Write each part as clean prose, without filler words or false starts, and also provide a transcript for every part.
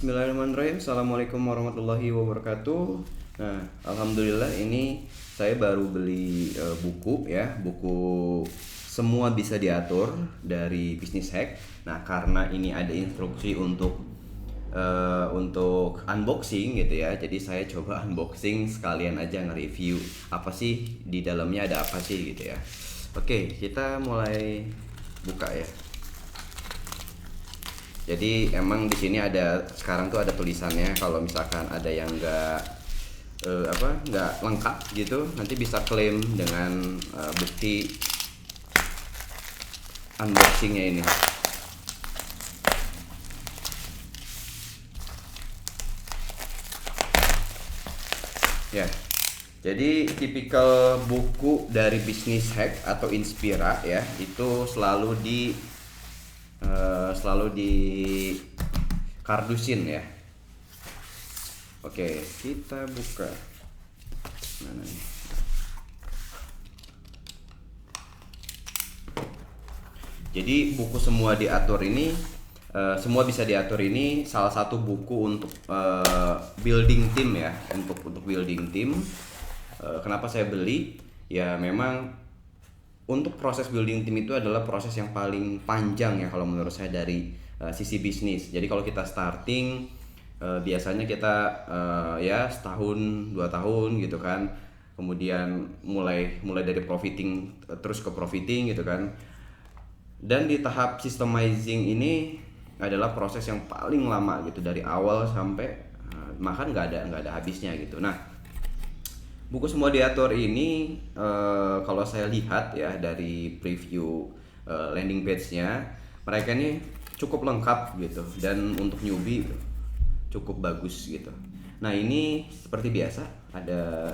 Bismillahirrahmanirrahim. Assalamualaikum warahmatullahi wabarakatuh. Nah, alhamdulillah ini saya baru beli buku ya, buku semua bisa diatur dari Business Hack. Nah, karena ini ada instruksi untuk unboxing gitu ya. Jadi saya coba unboxing sekalian aja nge-review apa sih di dalamnya, ada apa sih gitu ya. Oke, kita mulai buka ya. Jadi emang di sini ada, sekarang tuh ada tulisannya kalau misalkan ada yang nggak lengkap gitu, nanti bisa klaim dengan bukti unboxingnya ini. Ya, jadi tipikal buku dari Business Hack atau Inspira ya, itu selalu di kardusin ya. Oke, kita buka. Mana nih? Jadi buku semua diatur ini, semua bisa diatur ini salah satu buku untuk building team ya, untuk building team. Kenapa saya beli? Ya memang untuk proses building team itu adalah proses yang paling panjang ya kalau menurut saya dari sisi bisnis. Jadi kalau kita starting biasanya kita ya setahun 2 tahun gitu kan, kemudian mulai dari profiting terus ke profiting gitu kan. Dan di tahap systemizing ini adalah proses yang paling lama gitu, dari awal sampai makan nggak ada habisnya gitu. Nah, buku semua diatur ini kalau saya lihat ya dari preview landing page-nya, mereka ini cukup lengkap gitu, dan untuk newbie cukup bagus gitu. Nah, ini seperti biasa ada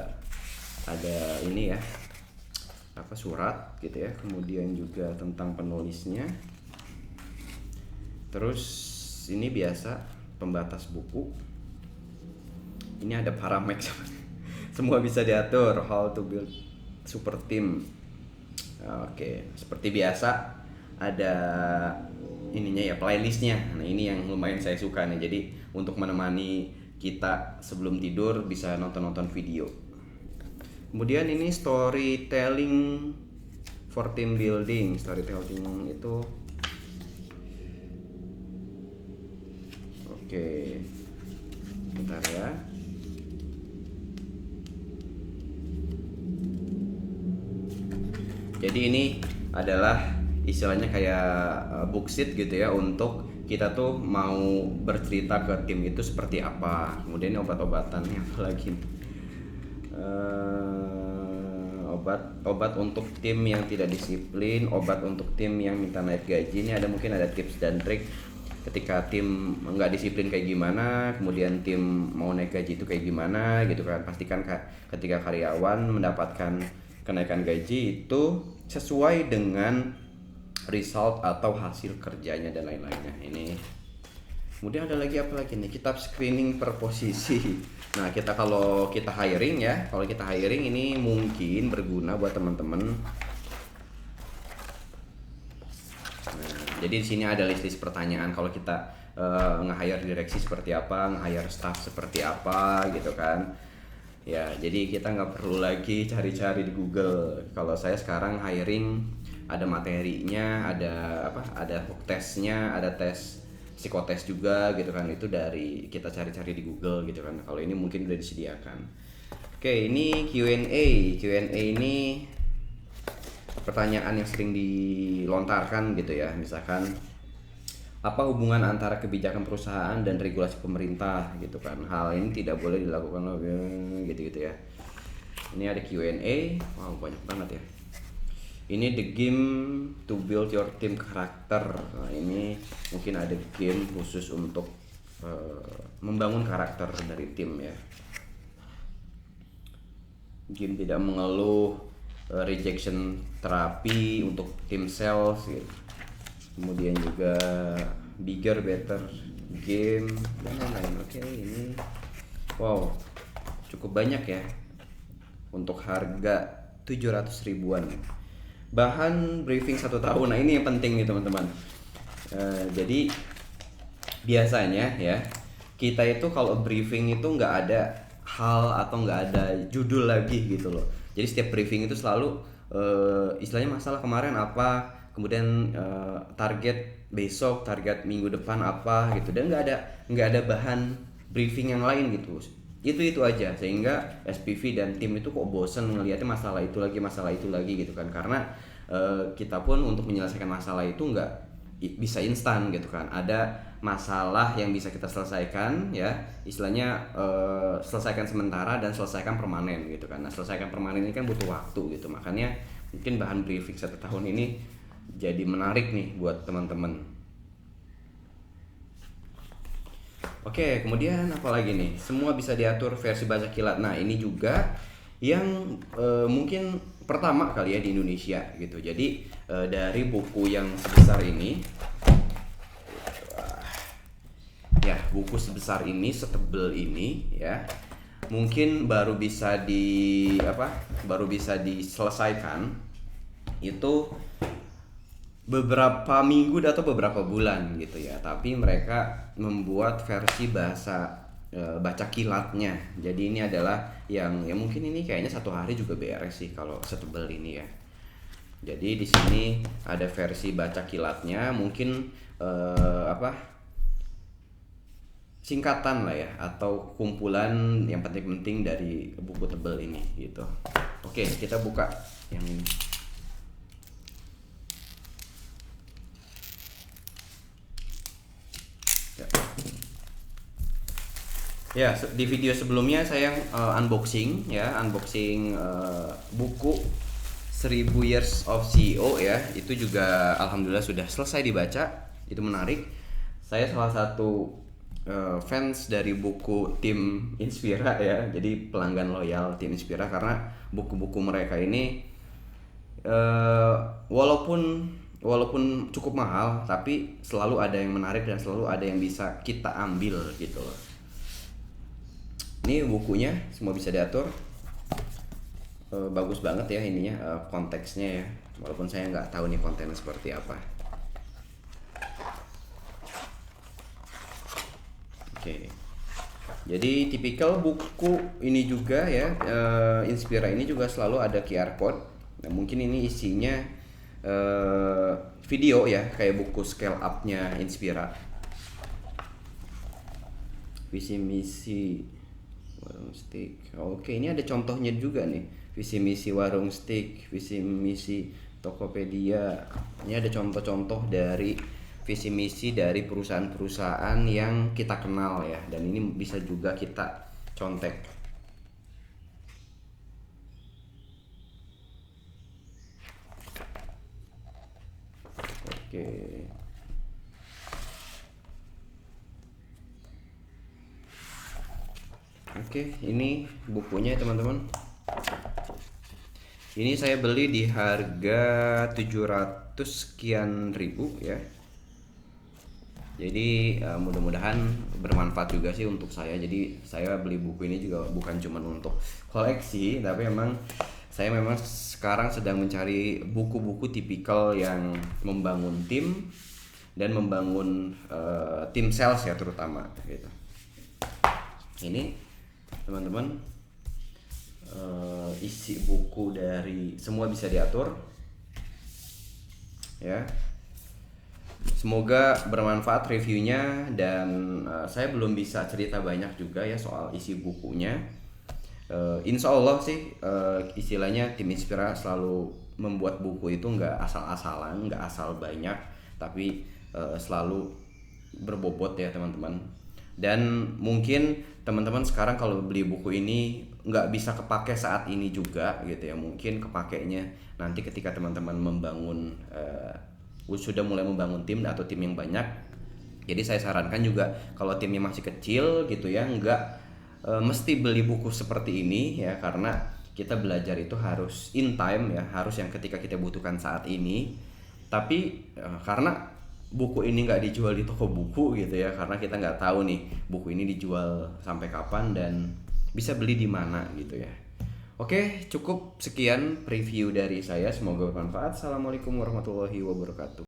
ini ya, apa, surat gitu ya, kemudian juga tentang penulisnya. Terus ini biasa pembatas buku. Ini ada paramex semua bisa diatur, how to build super team. Oke, seperti biasa ada ininya ya, playlistnya. Nah, ini yang lumayan saya suka nih. Jadi untuk menemani kita sebelum tidur bisa nonton video. Kemudian ini storytelling for team building. Storytelling itu oke. Bentar ya. Jadi ini adalah istilahnya kayak book sheet gitu ya, untuk kita tuh mau bercerita ke tim itu seperti apa. Kemudian ini obat-obatannya apa lagi? Obat untuk tim yang tidak disiplin, obat untuk tim yang minta naik gaji. Ini mungkin ada tips dan trik ketika tim nggak disiplin kayak gimana, kemudian tim mau naik gaji itu kayak gimana gitu kan. Pastikan ketika karyawan mendapatkan kenaikan gaji itu sesuai dengan result atau hasil kerjanya dan lain-lainnya. Ini kemudian ada lagi apa lagi nih, kitab screening per posisi. Nah, kalau kita hiring ini mungkin berguna buat teman-teman. Nah, jadi di sini ada list pertanyaan kalau kita nge-hire direksi seperti apa, nge-hire staff seperti apa gitu kan. Ya, jadi kita nggak perlu lagi cari-cari di Google. Kalau saya sekarang hiring ada materinya, ada hook testnya, ada tes psikotes juga gitu kan. Itu dari kita cari-cari di Google gitu kan. Kalau ini mungkin udah disediakan. Oke, ini Q&A ini pertanyaan yang sering dilontarkan gitu ya. Misalkan, apa hubungan antara kebijakan perusahaan dan regulasi pemerintah gitu kan. Hal ini tidak boleh dilakukan gitu ya. Ini ada Q&A. Wow, banyak banget ya. Ini the game to build your team karakter. Nah, ini mungkin ada game khusus untuk membangun karakter dari tim ya. Game tidak mengeluh, rejection terapi untuk tim sales gitu. Kemudian juga bigger better game dan lain-lain. Oke, ini wow, cukup banyak ya untuk harga 700 ribuan. Bahan briefing 1 tahun. Nah, ini yang penting nih teman-teman. Jadi biasanya ya kita itu kalau briefing itu nggak ada hal atau nggak ada judul lagi gitu loh. Jadi setiap briefing itu selalu istilahnya masalah kemarin apa, kemudian target besok, target minggu depan apa gitu, dan nggak ada bahan briefing yang lain gitu. Itu aja, sehingga SPV dan tim itu kok bosen ngelihatnya masalah itu lagi gitu kan, karena kita pun untuk menyelesaikan masalah itu nggak bisa instan gitu kan. Ada masalah yang bisa kita selesaikan ya, istilahnya selesaikan sementara dan selesaikan permanen gitu kan. Nah, selesaikan permanen ini kan butuh waktu gitu, makanya mungkin bahan briefing 1 tahun ini jadi menarik nih buat teman-teman. Oke, kemudian apa lagi nih? Semua bisa diatur versi baca kilat. Nah, ini juga yang mungkin pertama kali ya di Indonesia gitu. Jadi dari buku yang sebesar ini, ya buku sebesar ini, setebel ini ya, mungkin baru bisa baru bisa diselesaikan itu beberapa minggu atau beberapa bulan gitu ya, tapi mereka membuat versi bahasa baca kilatnya. Jadi ini adalah yang ya mungkin ini kayaknya 1 hari juga beres sih kalau setebal ini ya. Jadi di sini ada versi baca kilatnya, mungkin singkatan lah ya, atau kumpulan yang penting-penting dari buku tebel ini gitu. Oke, kita buka yang ini. Ya, di video sebelumnya saya unboxing buku 1000 Years of CEO ya. Itu juga alhamdulillah sudah selesai dibaca. Itu menarik. Saya salah satu fans dari buku tim Inspira ya. Jadi pelanggan loyal tim Inspira, karena buku-buku mereka ini walaupun cukup mahal, tapi selalu ada yang menarik dan selalu ada yang bisa kita ambil gitu loh. Ini bukunya semua bisa diatur, bagus banget ya ininya, konteksnya ya, walaupun saya nggak tahu nih kontennya seperti apa. Oke, jadi tipikal buku ini juga ya, Inspira ini juga selalu ada QR code. Nah, mungkin ini isinya video ya, kayak buku scale up-nya Inspira. Visi misi Warung Steak. Oke, ini ada contohnya juga nih. Visi misi Warung Steak, visi misi Tokopedia. Ini ada contoh-contoh dari visi misi dari perusahaan-perusahaan yang kita kenal ya, dan ini bisa juga kita contek. Oke. Oke, ini bukunya teman-teman. Ini saya beli di harga 700 sekian ribu ya. Jadi mudah-mudahan bermanfaat juga sih untuk saya. Jadi saya beli buku ini juga bukan cuma untuk koleksi, tapi saya memang sekarang sedang mencari buku-buku tipikal yang membangun tim dan membangun tim sales ya terutama gitu. Ini teman-teman isi buku dari Semua Bisa Diatur ya. Semoga bermanfaat reviewnya, dan saya belum bisa cerita banyak juga ya soal isi bukunya. Insya Allah sih istilahnya tim Inspira selalu membuat buku itu nggak asal-asalan, nggak asal banyak, tapi selalu berbobot ya teman-teman. Dan mungkin teman-teman sekarang kalau beli buku ini nggak bisa kepake saat ini juga gitu ya, mungkin kepakainya nanti ketika teman-teman sudah mulai membangun tim atau tim yang banyak. Jadi saya sarankan juga kalau timnya masih kecil gitu ya, nggak mesti beli buku seperti ini ya, karena kita belajar itu harus in time ya, harus yang ketika kita butuhkan saat ini. Tapi karena buku ini nggak dijual di toko buku gitu ya, karena kita nggak tahu nih buku ini dijual sampai kapan dan bisa beli di mana gitu ya. Oke, cukup sekian preview dari saya, semoga bermanfaat. Assalamualaikum warahmatullahi wabarakatuh.